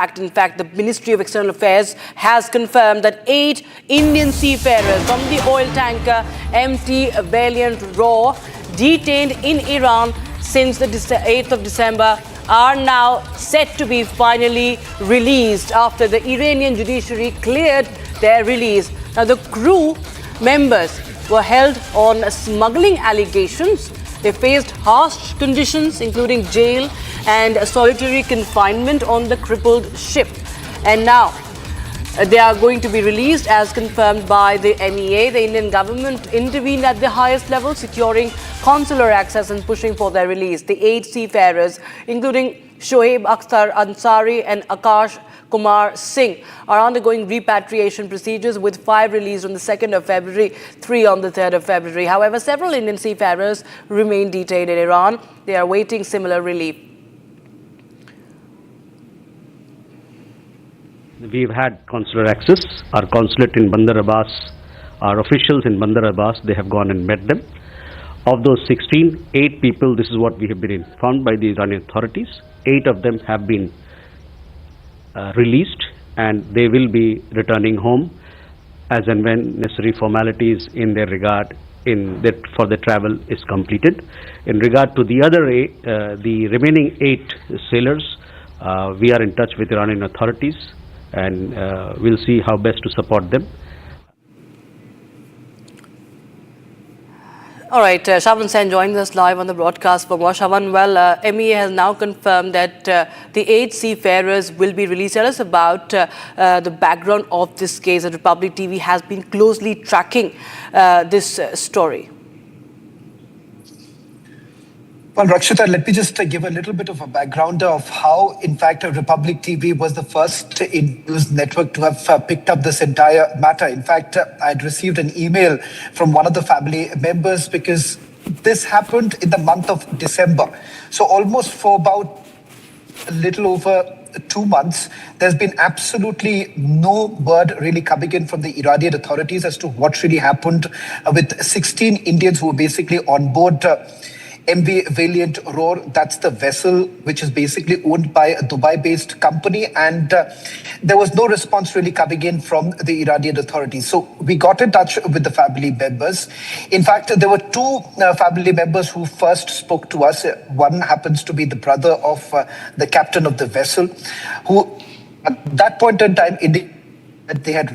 In fact, the Ministry of External Affairs has confirmed that 8 Indian seafarers from the oil tanker MT Valiant Roar, detained in Iran since the 8th of December, are now set to be finally released after the Iranian judiciary cleared their release. Now, the crew members were held on smuggling allegations. They faced harsh conditions, including jail and solitary confinement on the crippled ship. And now they are going to be released as confirmed by the MEA. The Indian government intervened at the highest level, securing consular access and pushing for their release. The 8 seafarers, including Shoaib Akhtar Ansari and Akash Kumar Singh, are undergoing repatriation procedures, with 5 released on the 2nd of February, 3 on the 3rd of February. However, several Indian seafarers remain detained in Iran. They are awaiting similar relief. We've had consular access. Our consulate in Bandar Abbas, our officials in Bandar Abbas, they have gone and met them. Of those 16, 8 people, this is what we have been informed by the Iranian authorities. 8 of them have been released, and they will be returning home as and when necessary formalities in their regard for the travel is completed. In regard to the other 8, the remaining 8 sailors, we are in touch with Iranian authorities, and we'll see how best to support them. All right, Shavan Sen joins us live on the broadcast for more. Shavan, well, MEA has now confirmed that the 8 seafarers will be released. Tell us about the background of this case. The Republic TV has been closely tracking this story. Well, Rakshita, let me just give a little bit of a background of how, in fact, Republic TV was the first news network to have picked up this entire matter. In fact, I'd received an email from one of the family members because this happened in the month of December. So almost for about a little over 2 months, there's been absolutely no word really coming in from the Iranian authorities as to what really happened with 16 Indians who were basically on board MT Valiant Roar. That's the vessel which is basically owned by a Dubai-based company, and there was no response really coming in from the Iranian authorities. So we got in touch with the family members. In fact, there were 2 family members who first spoke to us. One happens to be the brother of the captain of the vessel, who at that point in time indicated that they had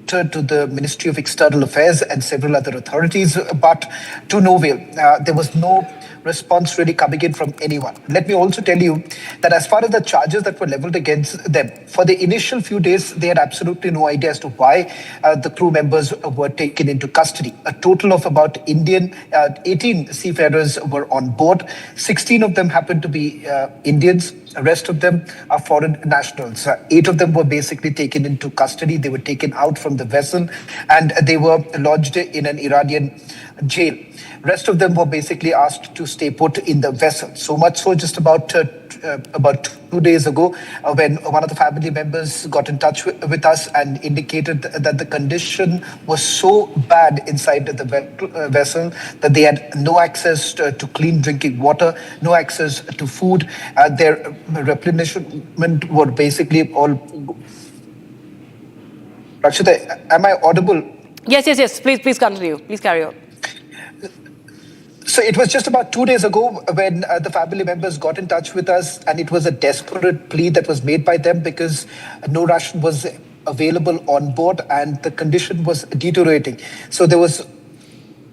to the Ministry of External Affairs and several other authorities, but to no avail. There was no response really coming in from anyone. Let me also tell you that as far as the charges that were leveled against them, for the initial few days, they had absolutely no idea as to why the crew members were taken into custody. A total of about 18 seafarers were on board. 16 of them happened to be Indians. The rest of them are foreign nationals. 8 of them were basically taken into custody. They were taken out from the vessel and they were lodged in an Iranian jail. Rest of them were basically asked to stay put in the vessel. So much so, just about 2 days ago, when one of the family members got in touch with us and indicated that the condition was so bad inside the vessel that they had no access to clean drinking water, no access to food. Their replenishment were basically all... Rakshita, am I audible? Yes. Please continue. Please carry on. So it was just about 2 days ago when the family members got in touch with us, and it was a desperate plea that was made by them because no ration was available on board and the condition was deteriorating. So there was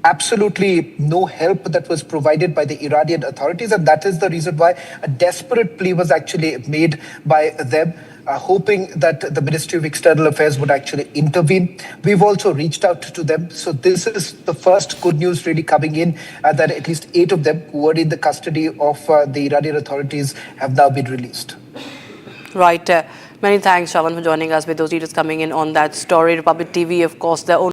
absolutely no help that was provided by the Iranian authorities, and that is the reason why a desperate plea was actually made by them, hoping that the Ministry of External Affairs would actually intervene. We've also reached out to them. So this is the first good news really coming in, that at least 8 of them who were in the custody of the Iranian authorities have now been released. Right. Many thanks, Shavan, for joining us with those details coming in on that story. Republic TV, of course, their own